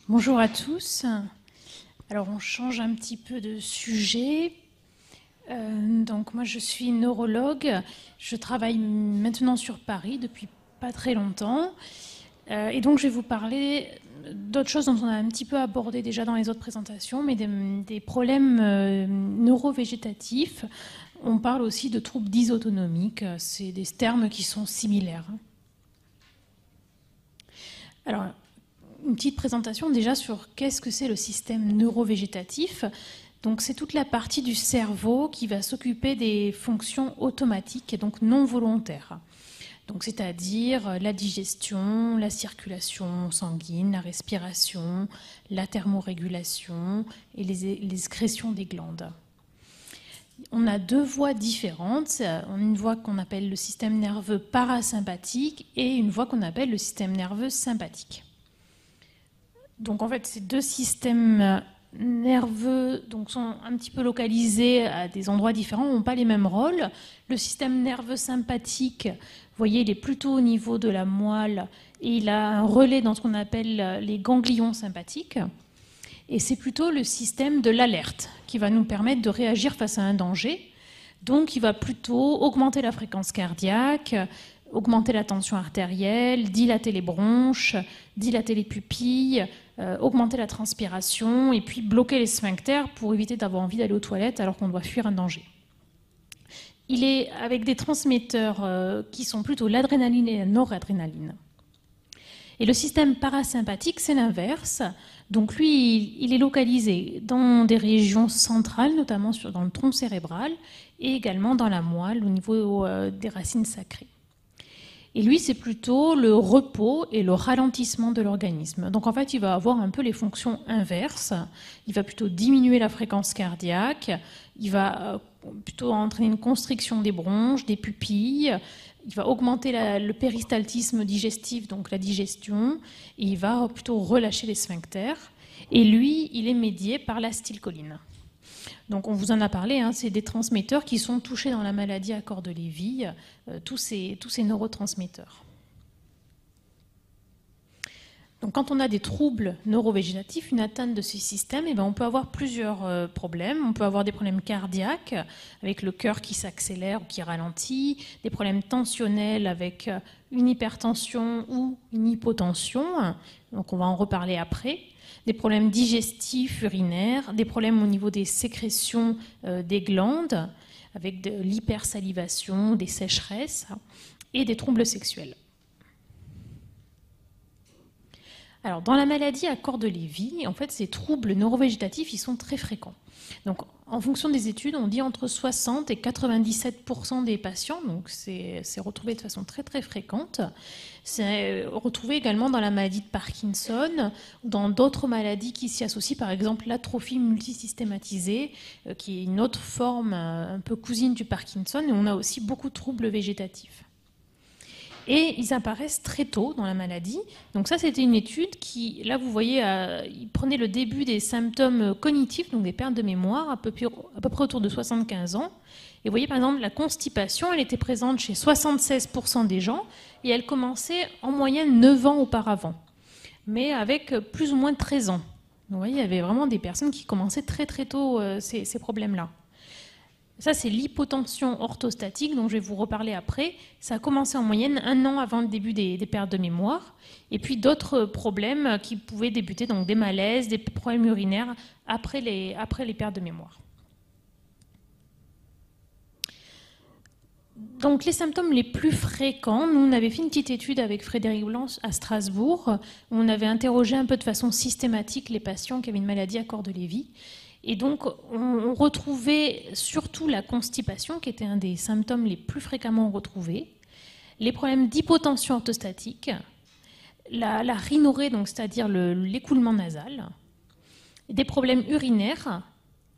Bonjour à tous. Alors on change un petit peu de sujet. Donc moi je suis neurologue. Je travaille maintenant sur Paris depuis pas très longtemps. Et donc je vais vous parler d'autres choses dont on a un petit peu abordé déjà dans les autres présentations, mais des problèmes neurovégétatifs. On parle aussi de troubles dysautonomiques. C'est des termes qui sont similaires. Alors, une petite présentation déjà sur qu'est-ce que c'est le système neurovégétatif. Donc c'est toute la partie du cerveau qui va s'occuper des fonctions automatiques et donc non volontaires. Donc c'est-à-dire la digestion, la circulation sanguine, la respiration, la thermorégulation et les excrétions des glandes. On a deux voies différentes. On a une voie qu'on appelle le système nerveux parasympathique et une voie qu'on appelle le système nerveux sympathique. Donc en fait, ces deux systèmes nerveux sont un petit peu localisés à des endroits différents, n'ont pas les mêmes rôles. Le système nerveux sympathique, vous voyez, il est plutôt au niveau de la moelle et il a un relais dans ce qu'on appelle les ganglions sympathiques. Et c'est plutôt le système de l'alerte qui va nous permettre de réagir face à un danger. Donc il va plutôt augmenter la fréquence cardiaque, augmenter la tension artérielle, dilater les bronches, dilater les pupilles, augmenter la transpiration et puis bloquer les sphincters pour éviter d'avoir envie d'aller aux toilettes alors qu'on doit fuir un danger. Il est avec des transmetteurs qui sont plutôt l'adrénaline et la noradrénaline. Et le système parasympathique, c'est l'inverse. Donc lui, il est localisé dans des régions centrales, notamment dans le tronc cérébral, et également dans la moelle, au niveau des racines sacrées. Et lui, c'est plutôt le repos et le ralentissement de l'organisme. Donc en fait, il va avoir un peu les fonctions inverses. Il va plutôt diminuer la fréquence cardiaque, il va plutôt entraîner une constriction des bronches, des pupilles, il va augmenter le péristaltisme digestif, donc la digestion, et il va plutôt relâcher les sphincters. Et lui, il est médié par l'acétylcholine. Donc on vous en a parlé, c'est des transmetteurs qui sont touchés dans la maladie à corps de Lévy, tous ces neurotransmetteurs. Donc quand on a des troubles neurovégétatifs, une atteinte de ces systèmes, on peut avoir plusieurs problèmes. On peut avoir des problèmes cardiaques, avec le cœur qui s'accélère ou qui ralentit, des problèmes tensionnels avec une hypertension ou une hypotension, donc on va en reparler après, des problèmes digestifs, urinaires, des problèmes au niveau des sécrétions des glandes, avec de l'hypersalivation, des sécheresses, et des troubles sexuels. Alors, dans la maladie à corps de Lévy, en fait, ces troubles neurovégétatifs, ils sont très fréquents. Donc, en fonction des études, on dit entre 60 et 97% des patients, donc c'est retrouvé de façon très très fréquente. C'est retrouvé également dans la maladie de Parkinson, ou dans d'autres maladies qui s'y associent, par exemple l'atrophie multisystématisée, qui est une autre forme un peu cousine du Parkinson, et on a aussi beaucoup de troubles végétatifs. Et ils apparaissent très tôt dans la maladie. Donc ça, c'était une étude qui, là, vous voyez, il prenait le début des symptômes cognitifs, donc des pertes de mémoire, à peu près autour de 75 ans. Et vous voyez, par exemple, la constipation, elle était présente chez 76% des gens, et elle commençait en moyenne 9 ans auparavant, mais avec plus ou moins 13 ans. Vous voyez, il y avait vraiment des personnes qui commençaient très très tôt ces problèmes-là. Ça, c'est l'hypotension orthostatique, dont je vais vous reparler après. Ça a commencé en moyenne 1 an avant le début des pertes de mémoire. Et puis d'autres problèmes qui pouvaient débuter, donc des malaises, des problèmes urinaires, après les pertes de mémoire. Donc les symptômes les plus fréquents, nous on avait fait une petite étude avec Frédéric Blanche à Strasbourg, où on avait interrogé un peu de façon systématique les patients qui avaient une maladie à corps de Lévy. Et donc, on retrouvait surtout la constipation, qui était un des symptômes les plus fréquemment retrouvés, les problèmes d'hypotension orthostatique, la rhinorrhée, donc c'est-à-dire l'écoulement nasal, des problèmes urinaires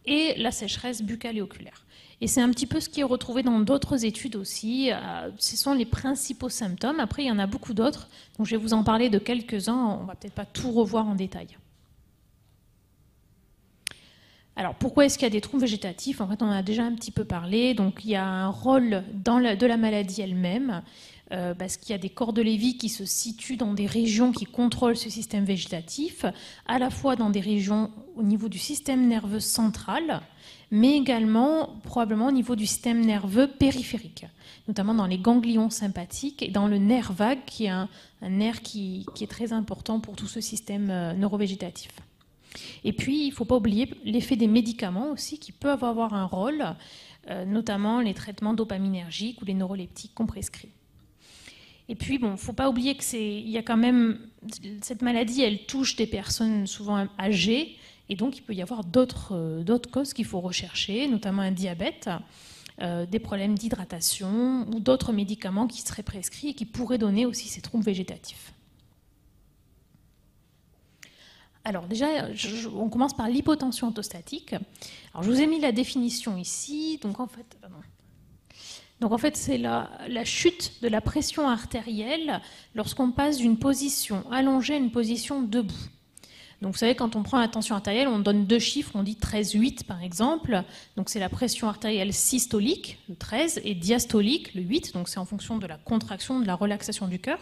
et la sécheresse buccale et oculaire. Et c'est un petit peu ce qui est retrouvé dans d'autres études aussi. Ce sont les principaux symptômes. Après, il y en a beaucoup d'autres, donc je vais vous en parler de quelques-uns. On ne va peut-être pas tout revoir en détail. Alors, pourquoi est-ce qu'il y a des troubles végétatifs? En fait, on en a déjà un petit peu parlé. Donc, il y a un rôle de la maladie elle-même, parce qu'il y a des corps de Lévy qui se situent dans des régions qui contrôlent ce système végétatif, à la fois dans des régions au niveau du système nerveux central, mais également probablement au niveau du système nerveux périphérique, notamment dans les ganglions sympathiques et dans le nerf vague, qui est un nerf qui est très important pour tout ce système neurovégétatif. Et puis, il ne faut pas oublier l'effet des médicaments aussi, qui peuvent avoir un rôle, notamment les traitements dopaminergiques ou les neuroleptiques qu'on prescrit. Et puis, bon, il ne faut pas oublier qu'il y a quand même, cette maladie, elle touche des personnes souvent âgées, et donc il peut y avoir d'autres causes qu'il faut rechercher, notamment un diabète, des problèmes d'hydratation ou d'autres médicaments qui seraient prescrits et qui pourraient donner aussi ces troubles végétatifs. Alors déjà, on commence par l'hypotension orthostatique. Alors je vous ai mis la définition ici. Donc en fait, c'est la chute de la pression artérielle lorsqu'on passe d'une position allongée à une position debout. Donc vous savez, quand on prend la tension artérielle, on donne 2 chiffres, on dit 13,8 par exemple. Donc c'est la pression artérielle systolique, le 13, et diastolique, le 8. Donc c'est en fonction de la contraction, de la relaxation du cœur.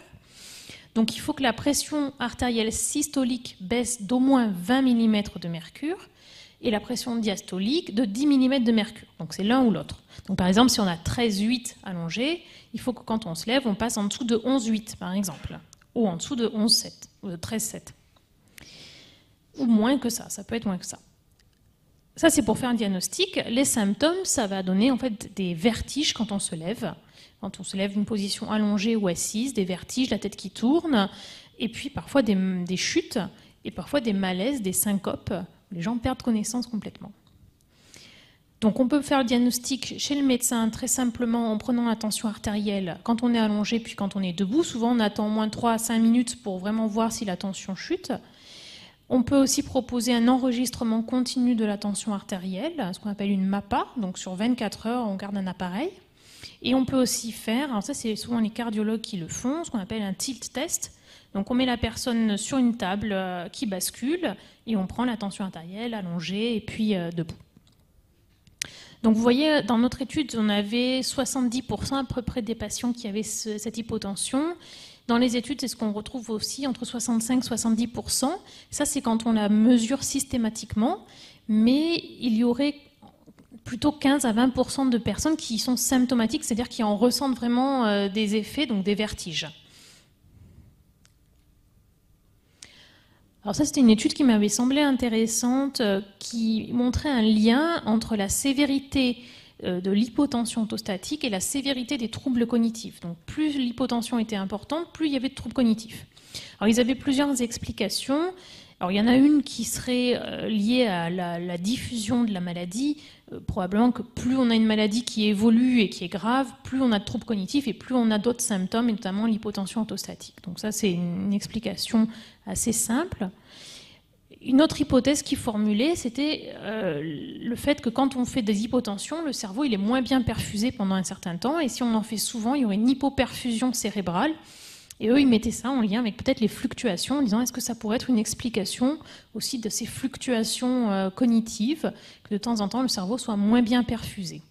Donc il faut que la pression artérielle systolique baisse d'au moins 20 mm de mercure et la pression diastolique de 10 mm de mercure. Donc c'est l'un ou l'autre. Donc par exemple, si on a 13,8 allongé, il faut que quand on se lève, on passe en dessous de 11,8 par exemple, ou en dessous de 11,7 ou de 13,7. Ou moins que ça peut être moins que ça. Ça, c'est pour faire un diagnostic. Les symptômes, ça va donner en fait des vertiges quand on se lève. Quand on se lève d'une position allongée ou assise, des vertiges, la tête qui tourne, et puis parfois des chutes, et parfois des malaises, des syncopes. Les gens perdent connaissance complètement. Donc on peut faire le diagnostic chez le médecin très simplement en prenant la tension artérielle quand on est allongé puis quand on est debout. Souvent on attend au moins 3 à 5 minutes pour vraiment voir si la tension chute. On peut aussi proposer un enregistrement continu de la tension artérielle, ce qu'on appelle une MAPA. Donc sur 24 heures, on garde un appareil. Et on peut aussi faire, alors ça c'est souvent les cardiologues qui le font, ce qu'on appelle un tilt test. Donc on met la personne sur une table qui bascule et on prend la tension artérielle allongée et puis debout. Donc vous voyez, dans notre étude, on avait 70% à peu près des patients qui avaient cette hypotension. Dans les études, c'est ce qu'on retrouve aussi entre 65 et 70%. Ça, c'est quand on la mesure systématiquement, mais il y aurait plutôt 15 à 20% de personnes qui sont symptomatiques, c'est-à-dire qui en ressentent vraiment des effets, donc des vertiges. Alors ça, c'était une étude qui m'avait semblé intéressante, qui montrait un lien entre la sévérité de l'hypotension orthostatique et la sévérité des troubles cognitifs. Donc plus l'hypotension était importante, plus il y avait de troubles cognitifs. Alors ils avaient plusieurs explications. Alors il y en a une qui serait liée à la diffusion de la maladie. Probablement que plus on a une maladie qui évolue et qui est grave, plus on a de troubles cognitifs et plus on a d'autres symptômes, et notamment l'hypotension orthostatique. Donc ça, c'est une explication assez simple. Une autre hypothèse qui formulait, c'était le fait que quand on fait des hypotensions, le cerveau il est moins bien perfusé pendant un certain temps, et si on en fait souvent, il y aurait une hypoperfusion cérébrale. Et eux, ils mettaient ça en lien avec peut-être les fluctuations, en disant est-ce que ça pourrait être une explication aussi de ces fluctuations cognitives, que de temps en temps le cerveau soit moins bien perfusé.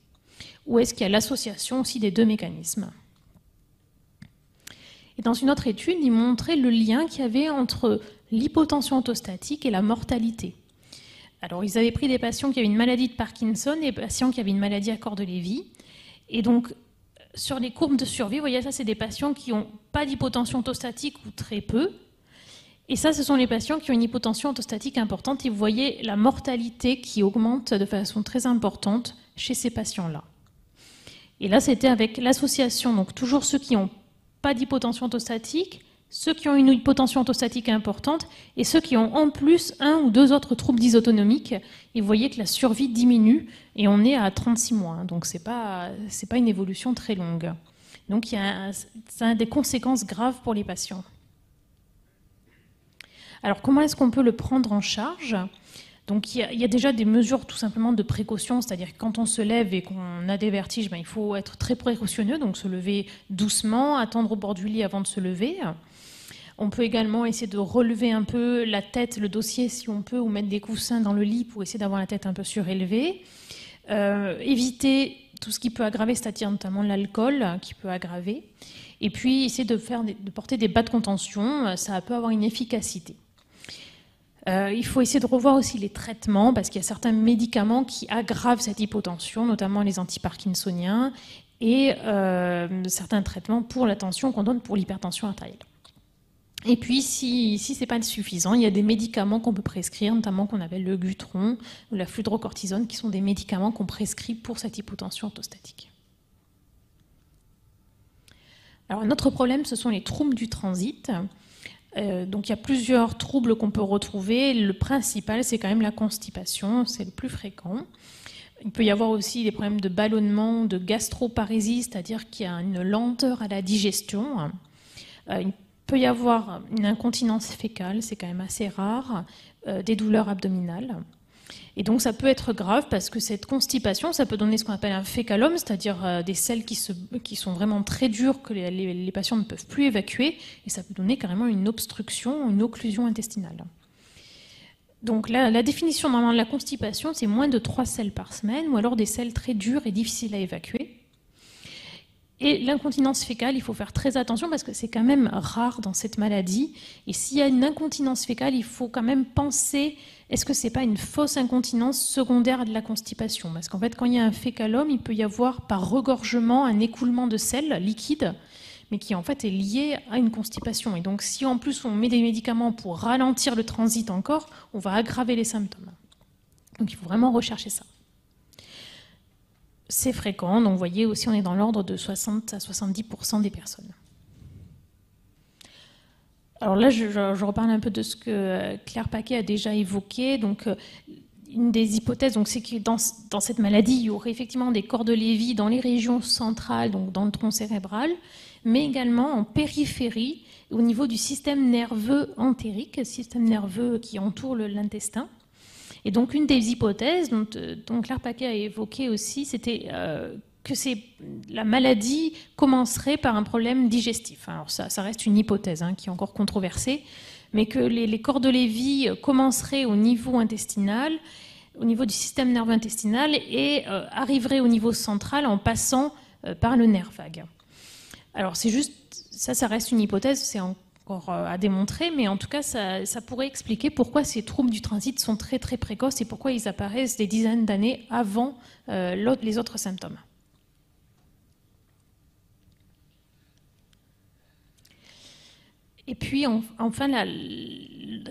Ou est-ce qu'il y a l'association aussi des deux mécanismes? Et dans une autre étude, ils montraient le lien qu'il y avait entre l'hypotension orthostatique et la mortalité. Alors, ils avaient pris des patients qui avaient une maladie de Parkinson et des patients qui avaient une maladie à corps de Lévy. Et donc, sur les courbes de survie, vous voyez, ça, c'est des patients qui n'ont pas d'hypotension orthostatique ou très peu. Et ça, ce sont les patients qui ont une hypotension orthostatique importante. Et vous voyez la mortalité qui augmente de façon très importante chez ces patients-là. Et là, c'était avec l'association, donc toujours ceux qui n'ont pas d'hypotension orthostatique, ceux qui ont une hypotension orthostatique importante et ceux qui ont en plus un ou deux autres troubles dysautonomiques. Et vous voyez que la survie diminue et on est à 36 mois. Donc ce n'est pas une évolution très longue. Donc ça a des conséquences graves pour les patients. Alors comment est-ce qu'on peut le prendre en charge ? Donc il y a déjà des mesures tout simplement de précaution, c'est-à-dire que quand on se lève et qu'on a des vertiges, il faut être très précautionneux, donc se lever doucement, attendre au bord du lit avant de se lever. On peut également essayer de relever un peu la tête, le dossier si on peut, ou mettre des coussins dans le lit pour essayer d'avoir la tête un peu surélevée. Éviter tout ce qui peut aggraver, c'est-à-dire notamment l'alcool qui peut aggraver. Et puis essayer de porter des bas de contention, ça peut avoir une efficacité. Il faut essayer de revoir aussi les traitements, parce qu'il y a certains médicaments qui aggravent cette hypotension, notamment les antiparkinsoniens, et certains traitements pour la tension qu'on donne pour l'hypertension artérielle. Et puis, si ce n'est pas suffisant, il y a des médicaments qu'on peut prescrire, notamment qu'on appelle le Gutron ou la fludrocortisone, qui sont des médicaments qu'on prescrit pour cette hypotension orthostatique. Alors, un autre problème, ce sont les troubles du transit. Donc, il y a plusieurs troubles qu'on peut retrouver. Le principal, c'est quand même la constipation, c'est le plus fréquent. Il peut y avoir aussi des problèmes de ballonnement, de gastroparésie, c'est-à-dire qu'il y a une lenteur à la digestion. Il peut y avoir une incontinence fécale, c'est quand même assez rare, des douleurs abdominales. Et donc ça peut être grave parce que cette constipation, ça peut donner ce qu'on appelle un fécalome, c'est-à-dire des selles qui sont vraiment très dures que les patients ne peuvent plus évacuer, et ça peut donner carrément une obstruction, une occlusion intestinale. Donc la définition normalement de la constipation, c'est moins de 3 selles par semaine, ou alors des selles très dures et difficiles à évacuer. Et l'incontinence fécale, il faut faire très attention parce que c'est quand même rare dans cette maladie. Et s'il y a une incontinence fécale, il faut quand même penser, est-ce que ce n'est pas une fausse incontinence secondaire de la constipation? Parce qu'en fait, quand il y a un fécalome, il peut y avoir par regorgement un écoulement de sel liquide, mais qui en fait est lié à une constipation. Et donc si en plus on met des médicaments pour ralentir le transit encore, on va aggraver les symptômes. Donc il faut vraiment rechercher ça. C'est fréquent, donc vous voyez aussi on est dans l'ordre de 60 à 70% des personnes. Alors là, je reparle un peu de ce que Claire Paquet a déjà évoqué. Donc, une des hypothèses, c'est que dans cette maladie, il y aurait effectivement des corps de Lévy dans les régions centrales, donc dans le tronc cérébral, mais également en périphérie, au niveau du système nerveux entérique, système nerveux qui entoure l'intestin. Et donc, une des hypothèses dont Claire Paquet a évoqué aussi, c'était que la maladie commencerait par un problème digestif. Alors, ça reste une hypothèse qui est encore controversée, mais que les corps de Lévy commenceraient au niveau intestinal, au niveau du système nerveux intestinal, et arriveraient au niveau central en passant par le nerf vague. Alors, c'est juste, ça reste une hypothèse, c'est encore à démontrer, mais en tout cas, ça pourrait expliquer pourquoi ces troubles du transit sont très très précoces et pourquoi ils apparaissent des dizaines d'années avant les autres symptômes. Et puis, enfin,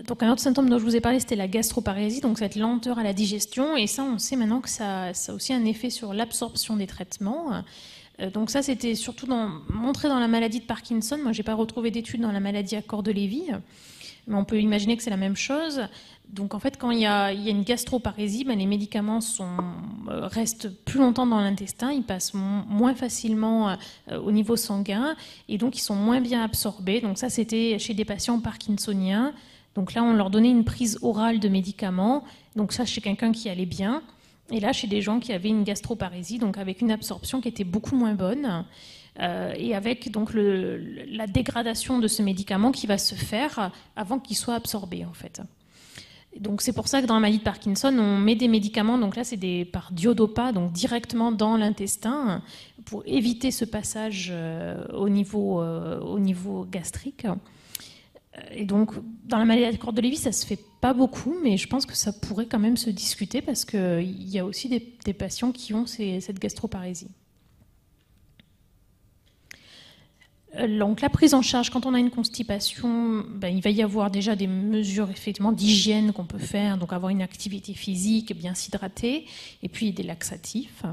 donc un autre symptôme dont je vous ai parlé, c'était la gastroparésie, donc cette lenteur à la digestion, et ça, on sait maintenant que ça a aussi un effet sur l'absorption des traitements. Donc ça, c'était surtout montré dans la maladie de Parkinson. Moi, je n'ai pas retrouvé d'études dans la maladie à corps de Lévy, mais on peut imaginer que c'est la même chose. Donc en fait, quand il y a une gastroparésie, les médicaments restent plus longtemps dans l'intestin, ils passent moins facilement au niveau sanguin, et donc ils sont moins bien absorbés. Donc ça, c'était chez des patients parkinsoniens. Donc là, on leur donnait une prise orale de médicaments. Donc ça, chez quelqu'un qui allait bien. Et là, chez des gens qui avaient une gastroparésie, donc avec une absorption qui était beaucoup moins bonne, et avec donc la dégradation de ce médicament qui va se faire avant qu'il soit absorbé, en fait. Donc c'est pour ça que dans la maladie de Parkinson, on met des médicaments, donc là c'est par diodopa, donc directement dans l'intestin, pour éviter ce passage au niveau gastrique. Et donc, dans la maladie à corps de Lévy, ça ne se fait pas beaucoup, mais je pense que ça pourrait quand même se discuter parce qu'il y a aussi des patients qui ont cette gastroparésie. Donc, la prise en charge, quand on a une constipation, il va y avoir déjà des mesures effectivement d'hygiène qu'on peut faire, donc avoir une activité physique, bien s'hydrater, et puis des laxatifs.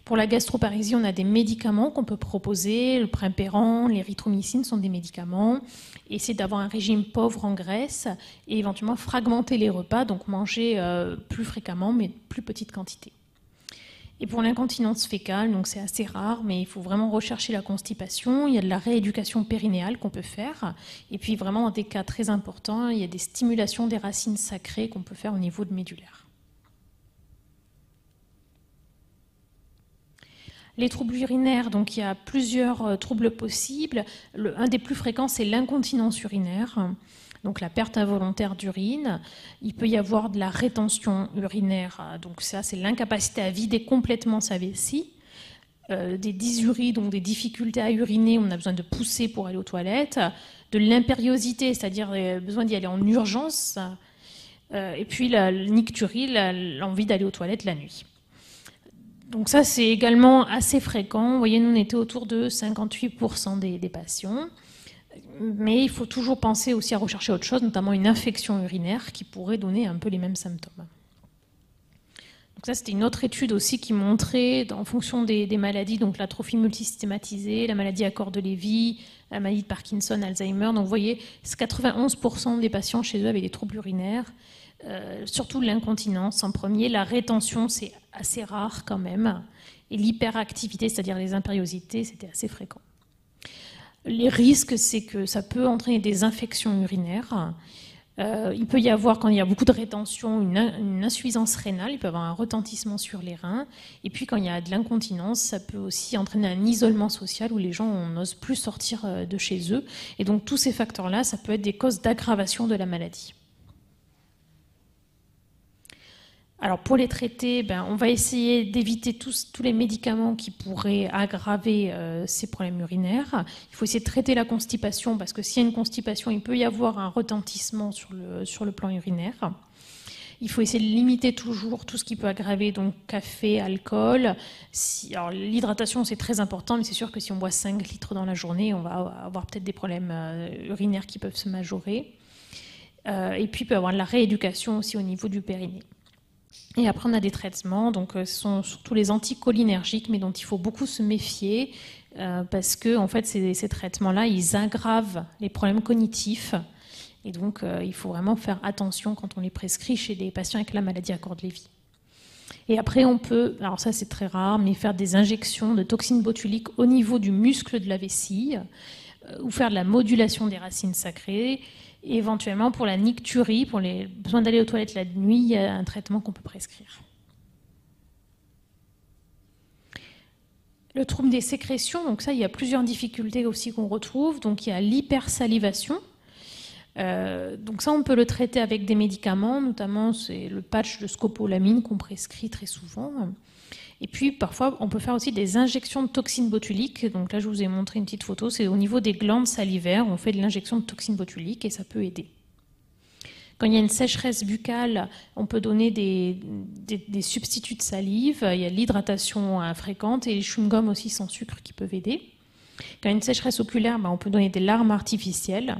Pour la gastroparésie, on a des médicaments qu'on peut proposer. Le primpéran, l'érythromycine sont des médicaments. Essayer d'avoir un régime pauvre en graisse et éventuellement fragmenter les repas, donc manger plus fréquemment mais plus petite quantité. Et pour l'incontinence fécale, donc c'est assez rare, mais il faut vraiment rechercher la constipation. Il y a de la rééducation périnéale qu'on peut faire. Et puis vraiment, dans des cas très importants, il y a des stimulations des racines sacrées qu'on peut faire au niveau de médulaire. Les troubles urinaires, donc il y a plusieurs troubles possibles. Un des plus fréquents, c'est l'incontinence urinaire, donc la perte involontaire d'urine. Il peut y avoir de la rétention urinaire, donc ça c'est l'incapacité à vider complètement sa vessie. Des dysuries, donc des difficultés à uriner, on a besoin de pousser pour aller aux toilettes. De l'impériosité, c'est-à-dire besoin d'y aller en urgence. Et puis la nicturie, l'envie d'aller aux toilettes la nuit. Donc ça, c'est également assez fréquent. Vous voyez, nous, on était autour de 58% des patients. Mais il faut toujours penser aussi à rechercher autre chose, notamment une infection urinaire qui pourrait donner un peu les mêmes symptômes. Donc ça, c'était une autre étude aussi qui montrait, en fonction des maladies, donc l'atrophie multisystématisée, la maladie à corps de Lévy, la maladie de Parkinson, Alzheimer. Donc vous voyez, 91% des patients chez eux avaient des troubles urinaires. Surtout l'incontinence en premier, la rétention c'est assez rare quand même, et l'hyperactivité, c'est-à-dire les impériosités, c'était assez fréquent. Les risques, c'est que ça peut entraîner des infections urinaires. Il peut y avoir, quand il y a beaucoup de rétention, une insuffisance rénale, il peut y avoir un retentissement sur les reins, et puis quand il y a de l'incontinence, ça peut aussi entraîner un isolement social où les gens n'osent plus sortir de chez eux, et donc tous ces facteurs-là, ça peut être des causes d'aggravation de la maladie. Alors pour les traiter, on va essayer d'éviter tous les médicaments qui pourraient aggraver ces problèmes urinaires. Il faut essayer de traiter la constipation parce que s'il y a une constipation, il peut y avoir un retentissement sur le plan urinaire. Il faut essayer de limiter toujours tout ce qui peut aggraver, donc café, alcool. Alors l'hydratation c'est très important, mais c'est sûr que si on boit 5 litres dans la journée, on va avoir peut-être des problèmes urinaires qui peuvent se majorer. Et puis il peut y avoir de la rééducation aussi au niveau du périnée. Et après, on a des traitements, donc ce sont surtout les anticholinergiques, mais dont il faut beaucoup se méfier, parce que en fait, ces traitements-là, ils aggravent les problèmes cognitifs. Et donc, il faut vraiment faire attention quand on les prescrit chez les patients avec la maladie à corps de Lévy. Et après, on peut, alors ça c'est très rare, mais faire des injections de toxines botuliques au niveau du muscle de la vessie, ou faire de la modulation des racines sacrées. Et éventuellement, pour la nicturie, pour les besoins d'aller aux toilettes la nuit, il y a un traitement qu'on peut prescrire. Le trouble des sécrétions, donc ça, il y a plusieurs difficultés aussi qu'on retrouve. Donc il y a l'hypersalivation. Donc ça, on peut le traiter avec des médicaments, notamment c'est le patch de scopolamine qu'on prescrit très souvent. Et puis parfois, on peut faire aussi des injections de toxines botuliques. Donc là, je vous ai montré une petite photo. C'est au niveau des glandes salivaires, on fait de l'injection de toxines botuliques et ça peut aider. Quand il y a une sécheresse buccale, on peut donner des substituts de salive. Il y a l'hydratation fréquente et les chewing-gums aussi sans sucre qui peuvent aider. Quand il y a une sécheresse oculaire, on peut donner des larmes artificielles.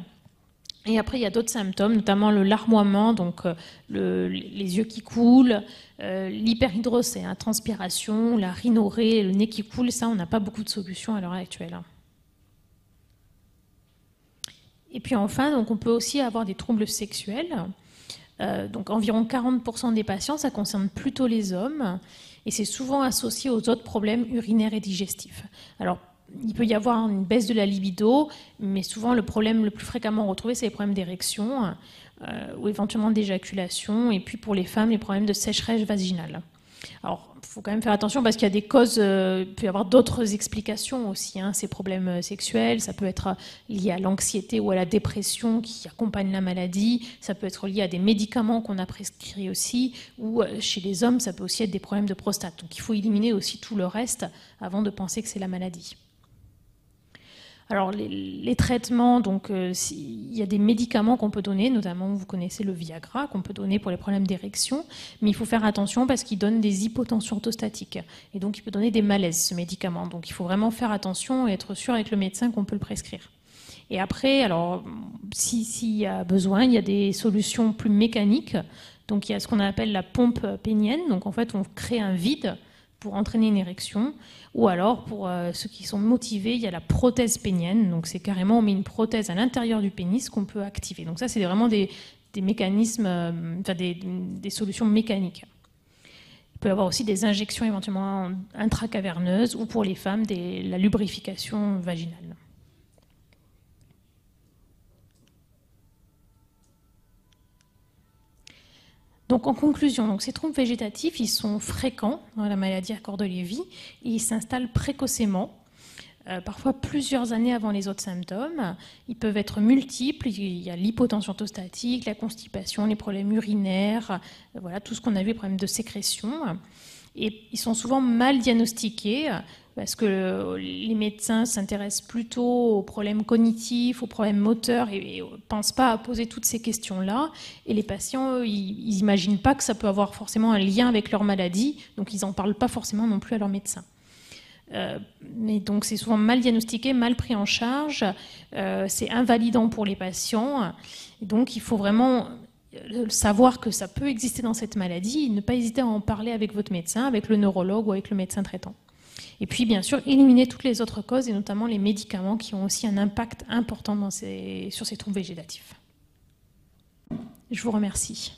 Et après, il y a d'autres symptômes, notamment le larmoiement, donc les yeux qui coulent, l'hyperhidrose, transpiration, la rhinorrhée, le nez qui coule. Ça, on n'a pas beaucoup de solutions à l'heure actuelle. Et puis enfin, donc on peut aussi avoir des troubles sexuels. Donc environ 40% des patients, ça concerne plutôt les hommes, et c'est souvent associé aux autres problèmes urinaires et digestifs. Alors, il peut y avoir une baisse de la libido, mais souvent le problème le plus fréquemment retrouvé, c'est les problèmes d'érection ou éventuellement d'éjaculation, et puis pour les femmes, les problèmes de sécheresse vaginale. Alors, il faut quand même faire attention parce qu'il y a des causes, il peut y avoir d'autres explications aussi, ces problèmes sexuels, ça peut être lié à l'anxiété ou à la dépression qui accompagne la maladie, ça peut être lié à des médicaments qu'on a prescrits aussi, ou chez les hommes, ça peut aussi être des problèmes de prostate. Donc il faut éliminer aussi tout le reste avant de penser que c'est la maladie. Alors les traitements, donc il y a des médicaments qu'on peut donner, notamment vous connaissez le Viagra qu'on peut donner pour les problèmes d'érection, mais il faut faire attention parce qu'il donne des hypotensions orthostatiques et donc il peut donner des malaises ce médicament. Donc il faut vraiment faire attention et être sûr avec le médecin qu'on peut le prescrire. Et après, alors s'il y a besoin, il y a des solutions plus mécaniques. Donc il y a ce qu'on appelle la pompe pénienne. Donc en fait on crée un vide pour entraîner une érection, ou alors pour ceux qui sont motivés, il y a la prothèse pénienne, donc c'est carrément on met une prothèse à l'intérieur du pénis qu'on peut activer. Donc ça c'est vraiment des mécanismes, enfin des solutions mécaniques. Il peut y avoir aussi des injections éventuellement intracaverneuses ou pour les femmes la lubrification vaginale. Donc en conclusion, donc, ces troubles végétatifs, ils sont fréquents dans la maladie à corps de Lévy et ils s'installent précocement, parfois plusieurs années avant les autres symptômes. Ils peuvent être multiples, il y a l'hypotension orthostatique, la constipation, les problèmes urinaires, voilà, tout ce qu'on a vu, les problèmes de sécrétion. Et ils sont souvent mal diagnostiqués parce que les médecins s'intéressent plutôt aux problèmes cognitifs, aux problèmes moteurs et ne pensent pas à poser toutes ces questions-là. Et les patients, ils n'imaginent pas que ça peut avoir forcément un lien avec leur maladie, donc ils n'en parlent pas forcément non plus à leur médecin. Mais donc c'est souvent mal diagnostiqué, mal pris en charge, c'est invalidant pour les patients. Et donc il faut vraiment savoir que ça peut exister dans cette maladie, et ne pas hésiter à en parler avec votre médecin, avec le neurologue ou avec le médecin traitant. Et puis bien sûr, éliminer toutes les autres causes, et notamment les médicaments qui ont aussi un impact important sur ces troubles végétatifs. Je vous remercie.